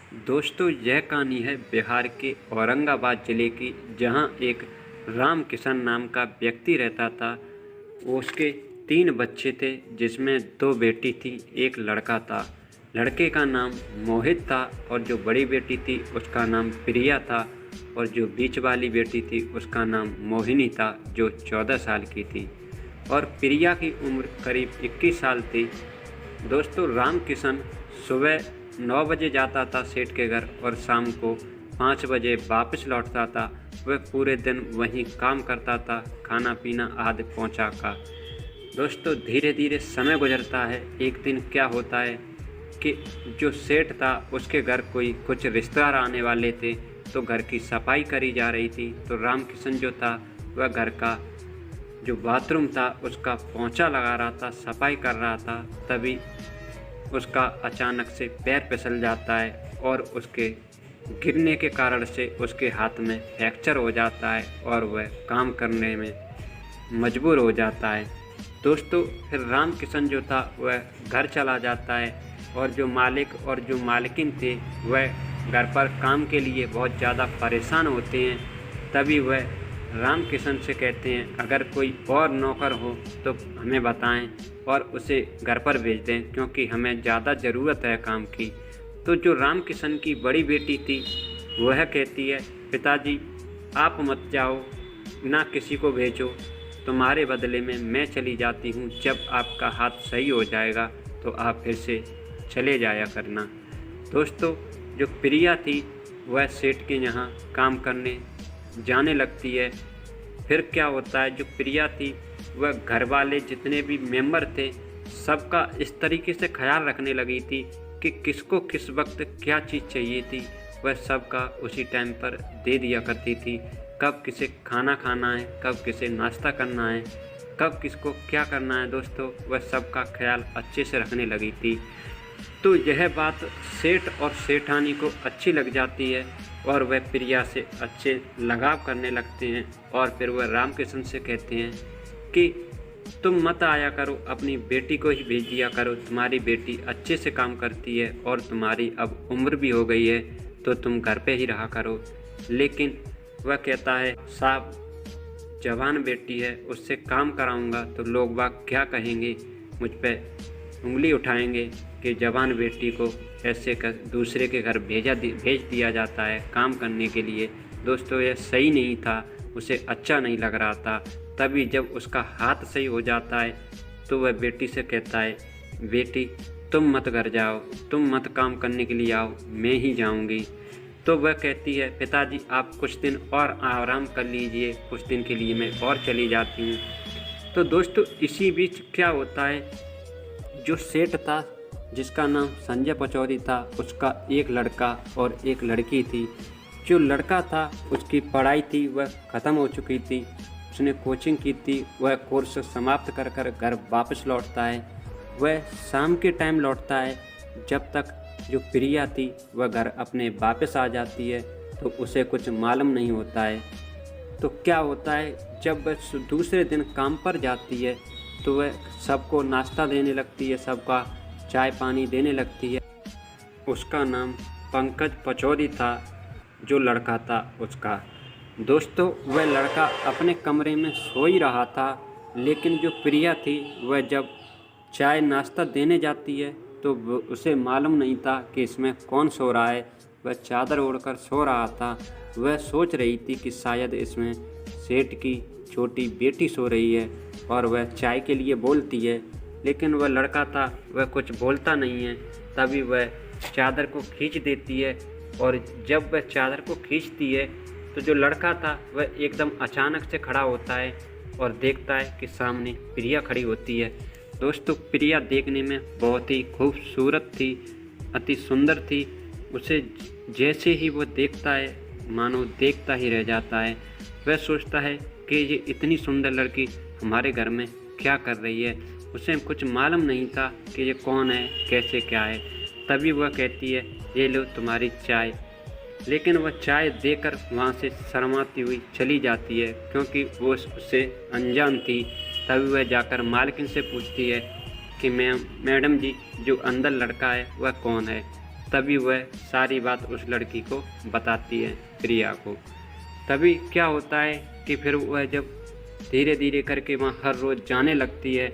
दोस्तों, यह कहानी है बिहार के औरंगाबाद ज़िले की, जहां एक राम किशन नाम का व्यक्ति रहता था। उसके 3 बच्चे थे, जिसमें 2 बेटी थी, एक लड़का था। लड़के का नाम मोहित था और जो बड़ी बेटी थी उसका नाम प्रिया था, और जो बीच वाली बेटी थी उसका नाम मोहिनी था, जो 14 साल की थी। और प्रिया की उम्र करीब 21 साल थी। दोस्तों, राम किशन सुबह 9 बजे जाता था सेठ के घर और शाम को 5 बजे वापस लौटता था। वह पूरे दिन वहीं काम करता था, खाना पीना आदि पहुँचा का। दोस्तों, धीरे धीरे समय गुजरता है। एक दिन क्या होता है कि जो सेठ था उसके घर कुछ रिश्तेदार आने वाले थे, तो घर की सफाई करी जा रही थी। तो राम किशन जो था वह घर का जो बाथरूम था उसका पोंछा लगा रहा था, सफाई कर रहा था। तभी उसका अचानक से पैर फिसल जाता है और उसके गिरने के कारण से उसके हाथ में फ्रैक्चर हो जाता है और वह काम करने में मजबूर हो जाता है। दोस्तों, फिर राम किशन जो था वह घर चला जाता है, और जो मालिक और जो मालकिन थे वह घर पर काम के लिए बहुत ज़्यादा परेशान होते हैं। तभी वह राम किशन से कहते हैं, अगर कोई और नौकर हो तो हमें बताएं और उसे घर पर भेज दें, क्योंकि हमें ज़्यादा ज़रूरत है काम की। तो जो राम किशन की बड़ी बेटी थी वह कहती है, पिताजी आप मत जाओ, ना किसी को भेजो, तुम्हारे बदले में मैं चली जाती हूँ। जब आपका हाथ सही हो जाएगा तो आप फिर से चले जाया करना। दोस्तों, जो प्रिया थी वह सेठ के यहाँ काम करने जाने लगती है। फिर क्या होता है, जो प्रिया थी वह घर वाले जितने भी मेंबर थे सबका इस तरीके से ख्याल रखने लगी थी कि किसको किस वक्त क्या चीज़ चाहिए थी, वह सबका उसी टाइम पर दे दिया करती थी। कब किसे खाना खाना है, कब किसे नाश्ता करना है, कब किसको क्या करना है, दोस्तों वह सबका ख्याल अच्छे से रखने लगी थी। तो यह बात सेठ और सेठानी को अच्छी लग जाती है और वह प्रिया से अच्छे लगाव करने लगते हैं। और फिर वह राम किशन से कहते हैं कि तुम मत आया करो, अपनी बेटी को ही भेज दिया करो, तुम्हारी बेटी अच्छे से काम करती है और तुम्हारी अब उम्र भी हो गई है, तो तुम घर पे ही रहा करो। लेकिन वह कहता है, साहब जवान बेटी है, उससे काम कराऊंगा तो लोग बाग क्या कहेंगे, मुझ पे उंगली उठाएंगे कि जवान बेटी को ऐसे दूसरे के घर भेज दिया जाता है काम करने के लिए। दोस्तों, यह सही नहीं था, उसे अच्छा नहीं लग रहा था। तभी जब उसका हाथ सही हो जाता है तो वह बेटी से कहता है, बेटी तुम मत घर जाओ, तुम मत काम करने के लिए आओ, मैं ही जाऊंगी। तो वह कहती है, पिताजी आप कुछ दिन और आराम कर लीजिए, कुछ दिन के लिए मैं और चली जाती हूँ। तो दोस्तों, इसी बीच क्या होता है, जो सेठ था जिसका नाम संजय पचौरी था, उसका एक लड़का और एक लड़की थी। जो लड़का था उसकी पढ़ाई थी वह ख़त्म हो चुकी थी, उसने कोचिंग की थी, वह कोर्स समाप्त कर कर घर वापस लौटता है। वह शाम के टाइम लौटता है, जब तक जो प्रिया थी वह घर अपने वापस आ जाती है तो उसे कुछ मालूम नहीं होता है। तो क्या होता है, जब वह दूसरे दिन काम पर जाती है तो वह सबको नाश्ता देने लगती है, सबका चाय पानी देने लगती है। उसका नाम पंकज पचौरी था, जो लड़का था उसका। दोस्तों, वह लड़का अपने कमरे में सो ही रहा था, लेकिन जो प्रिया थी वह जब चाय नाश्ता देने जाती है तो उसे मालूम नहीं था कि इसमें कौन सो रहा है। वह चादर ओढ़कर सो रहा था। वह सोच रही थी कि शायद इसमें सेठ की छोटी बेटी सो रही है और वह चाय के लिए बोलती है, लेकिन वह लड़का था वह कुछ बोलता नहीं है। तभी वह चादर को खींच देती है, और जब वह चादर को खींचती है तो जो लड़का था वह एकदम अचानक से खड़ा होता है और देखता है कि सामने प्रिया खड़ी होती है। दोस्तों, प्रिया देखने में बहुत ही खूबसूरत थी, अति सुंदर थी। उसे जैसे ही वो देखता है मानो देखता ही रह जाता है। वह सोचता है कि ये इतनी सुंदर लड़की हमारे घर में क्या कर रही है। उसे कुछ मालूम नहीं था कि ये कौन है, कैसे क्या है। तभी वह कहती है, ये लो तुम्हारी चाय। लेकिन वह चाय देकर वहाँ से शर्माती हुई चली जाती है, क्योंकि वो उससे अनजान थी। तभी वह जाकर मालकिन से पूछती है कि मैडम जी, जो अंदर लड़का है वह कौन है। तभी वह सारी बात उस लड़की को बताती है, प्रिया को। तभी क्या होता है कि फिर वह जब धीरे धीरे करके वहाँ हर रोज़ जाने लगती है,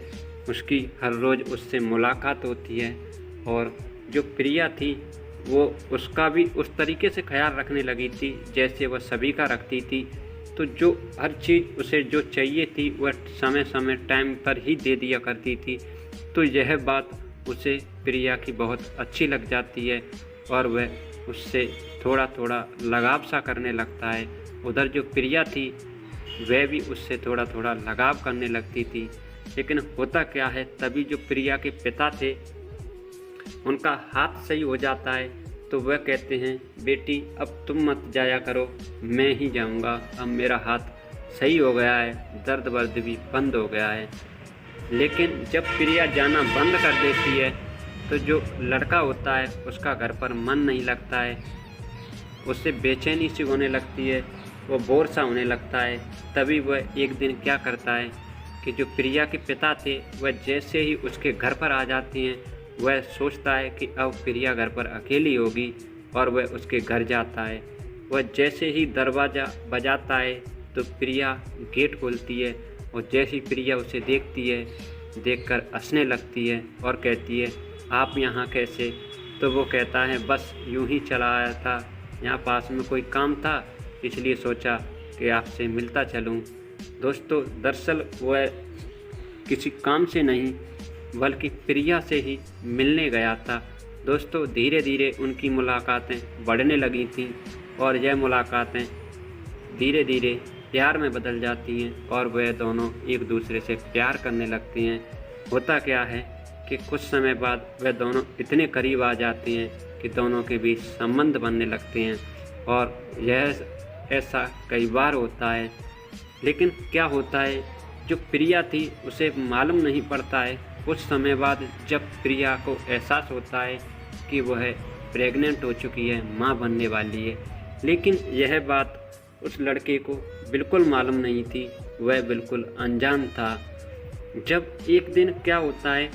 उसकी हर रोज़ उससे मुलाकात होती है और जो प्रिया थी वो उसका भी उस तरीके से ख्याल रखने लगी थी जैसे वह सभी का रखती थी। तो जो हर चीज़ उसे जो चाहिए थी वह समय समय टाइम पर ही दे दिया करती थी। तो यह बात उसे प्रिया की बहुत अच्छी लग जाती है और वह उससे थोड़ा थोड़ा लगाव सा करने लगता है। उधर जो प्रिया थी वह भी उससे थोड़ा थोड़ा लगाव करने लगती थी। लेकिन होता क्या है, तभी जो प्रिया के पिता थे उनका हाथ सही हो जाता है। तो वह कहते हैं, बेटी अब तुम मत जाया करो, मैं ही जाऊंगा, अब मेरा हाथ सही हो गया है, दर्द वर्द भी बंद हो गया है। लेकिन जब प्रिया जाना बंद कर देती है तो जो लड़का होता है उसका घर पर मन नहीं लगता है, उससे बेचैनी सी होने लगती है, वो बोर सा होने लगता है। तभी वह एक दिन क्या करता है कि जो प्रिया के पिता थे वह जैसे ही उसके घर पर आ जाते हैं, वह सोचता है कि अब प्रिया घर पर अकेली होगी और वह उसके घर जाता है। वह जैसे ही दरवाज़ा बजाता है तो प्रिया गेट खोलती है और जैसी प्रिया उसे देखती है, देखकर हंसने लगती है और कहती है, आप यहाँ कैसे? तो वो कहता है, बस यूं ही चला आया था, यहाँ पास में कोई काम था इसलिए सोचा कि आपसे मिलता चलूँ। दोस्तों दरअसल वह किसी काम से नहीं बल्कि प्रिया से ही मिलने गया था। दोस्तों धीरे धीरे उनकी मुलाकातें बढ़ने लगी थीं और यह मुलाकातें धीरे धीरे प्यार में बदल जाती हैं और वह दोनों एक दूसरे से प्यार करने लगते हैं। होता क्या है कि कुछ समय बाद वह दोनों इतने करीब आ जाते हैं कि दोनों के बीच संबंध बनने लगते हैं और यह ऐसा कई बार होता है। लेकिन क्या होता है, जो प्रिया थी उसे मालूम नहीं पड़ता है। कुछ समय बाद जब प्रिया को एहसास होता है कि वह प्रेग्नेंट हो चुकी है, माँ बनने वाली है, लेकिन यह बात उस लड़के को बिल्कुल मालूम नहीं थी, वह बिल्कुल अनजान था। जब एक दिन क्या होता है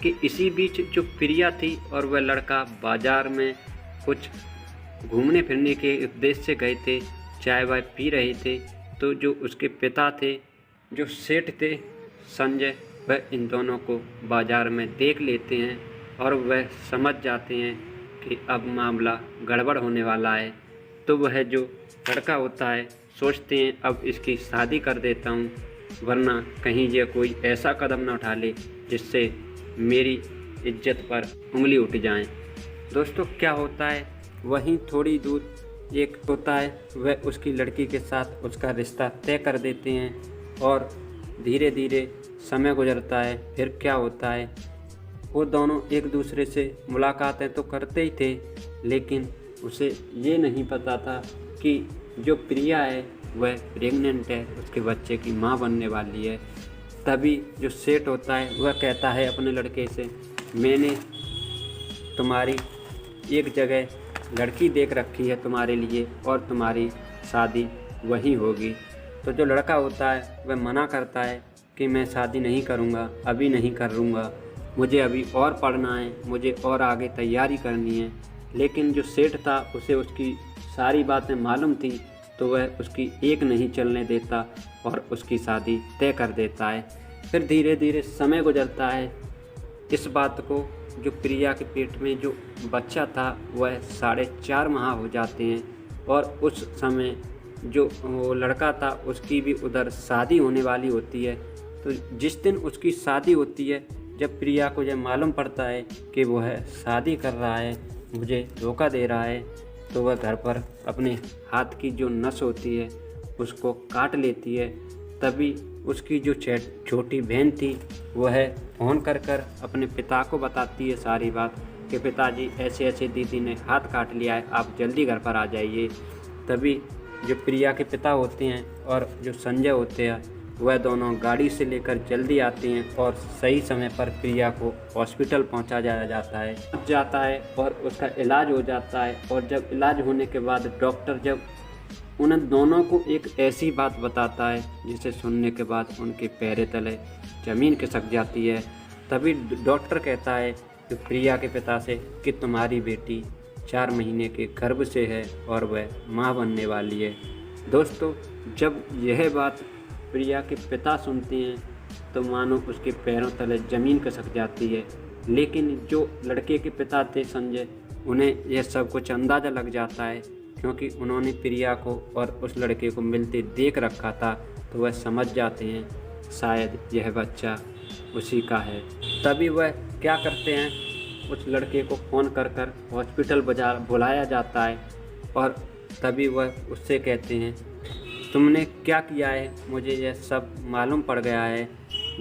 कि इसी बीच जो प्रिया थी और वह लड़का बाज़ार में कुछ घूमने फिरने के उद्देश्य से गए थे, चाय वाय पी रहे थे, तो जो उसके पिता थे, जो सेठ थे संजय, वह इन दोनों को बाज़ार में देख लेते हैं और वह समझ जाते हैं कि अब मामला गड़बड़ होने वाला है। तो वह जो लड़का होता है सोचते हैं अब इसकी शादी कर देता हूँ, वरना कहीं ये कोई ऐसा कदम न उठा ले जिससे मेरी इज्जत पर उंगली उठ जाए। दोस्तों क्या होता है, वहीं थोड़ी दूर एक होता है, वह उसकी लड़की के साथ उसका रिश्ता तय कर देते हैं और धीरे धीरे समय गुजरता है। फिर क्या होता है, वो दोनों एक दूसरे से मुलाकातें तो करते ही थे, लेकिन उसे ये नहीं पता था कि जो प्रिया है वह प्रेग्नेंट है, उसके बच्चे की माँ बनने वाली है। तभी जो सेठ होता है वह कहता है अपने लड़के से, मैंने तुम्हारी एक जगह लड़की देख रखी है तुम्हारे लिए और तुम्हारी शादी वहीं होगी। तो जो लड़का होता है वह मना करता है कि मैं शादी नहीं करूँगा, अभी नहीं करूँगा, मुझे अभी और पढ़ना है, मुझे और आगे तैयारी करनी है। लेकिन जो सेठ था उसे उसकी सारी बातें मालूम थी, तो वह उसकी एक नहीं चलने देता और उसकी शादी तय कर देता है। फिर धीरे धीरे समय गुजरता है। इस बात को जो प्रिया के पेट में जो बच्चा था वह 4.5 माह हो जाते हैं और उस समय जो वो लड़का था उसकी भी उधर शादी होने वाली होती है। तो जिस दिन उसकी शादी होती है, जब प्रिया को यह मालूम पड़ता है कि वह शादी कर रहा है, मुझे धोखा दे रहा है, तो वह घर पर अपने हाथ की जो नस होती है उसको काट लेती है। तभी उसकी जो छोटी बहन थी वह फ़ोन कर कर अपने पिता को बताती है सारी बात कि पिताजी ऐसे ऐसे दीदी ने हाथ काट लिया है, आप जल्दी घर पर आ जाइए। तभी जो प्रिया के पिता होते हैं और जो संजय होते हैं वह दोनों गाड़ी से लेकर जल्दी आते हैं और सही समय पर प्रिया को हॉस्पिटल पहुंचाया जाता है और उसका इलाज हो जाता है। और जब इलाज होने के बाद डॉक्टर जब उन दोनों को एक ऐसी बात बताता है जिसे सुनने के बाद उनके पैरों तले ज़मीन खिसक जाती है। तभी डॉक्टर कहता है कि प्रिया के पिता से कि तुम्हारी बेटी 4 महीने के गर्भ से है और वह माँ बनने वाली है। दोस्तों, जब यह बात प्रिया के पिता सुनते हैं तो मानो उसके पैरों तले ज़मीन खिसक जाती है। लेकिन जो लड़के के पिता थे संजय, उन्हें यह सब कुछ अंदाज़ा लग जाता है, क्योंकि उन्होंने प्रिया को और उस लड़के को मिलते देख रखा था। तो वह समझ जाते हैं शायद यह बच्चा उसी का है। तभी वह क्या करते हैं, उस लड़के को फ़ोन कर हॉस्पिटल बुलाया जाता है और तभी वह उससे कहते हैं तुमने क्या किया है, मुझे यह सब मालूम पड़ गया है,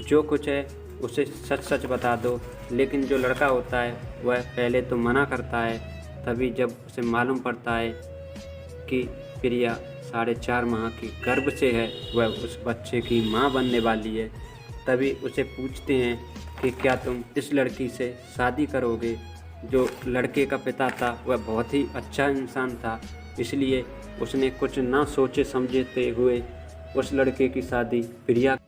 जो कुछ है उसे सच सच बता दो। लेकिन जो लड़का होता है वह पहले तो मना करता है। तभी जब उसे मालूम पड़ता है कि प्रिया 4.5 माह की गर्भ से है, वह उस बच्चे की माँ बनने वाली है, तभी उसे पूछते हैं कि क्या तुम इस लड़की से शादी करोगे। जो लड़के का पिता था वह बहुत ही अच्छा इंसान था, इसलिए उसने कुछ ना सोचे समझते हुए उस लड़के की शादी प्रिया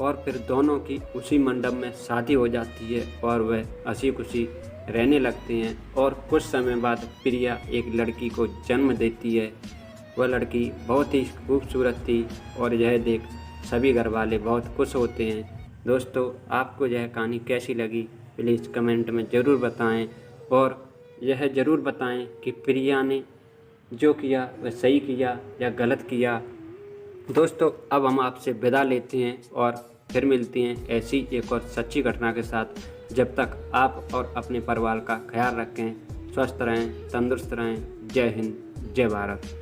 और फिर दोनों की उसी मंडप में शादी हो जाती है और वह हंसी खुशी रहने लगते हैं। और कुछ समय बाद प्रिया एक लड़की को जन्म देती है। वह लड़की बहुत ही खूबसूरत थी और यह देख सभी घर वाले बहुत खुश होते हैं। दोस्तों, आपको यह कहानी कैसी लगी प्लीज़ कमेंट में ज़रूर बताएं और यह ज़रूर बताएं कि प्रिया ने जो किया वह सही किया या गलत किया। दोस्तों, अब हम आपसे विदा लेते हैं और फिर मिलते हैं ऐसी एक और सच्ची घटना के साथ। जब तक आप और अपने परिवार का ख्याल रखें, स्वस्थ रहें, तंदुरुस्त रहें। जय हिंद, जय भारत।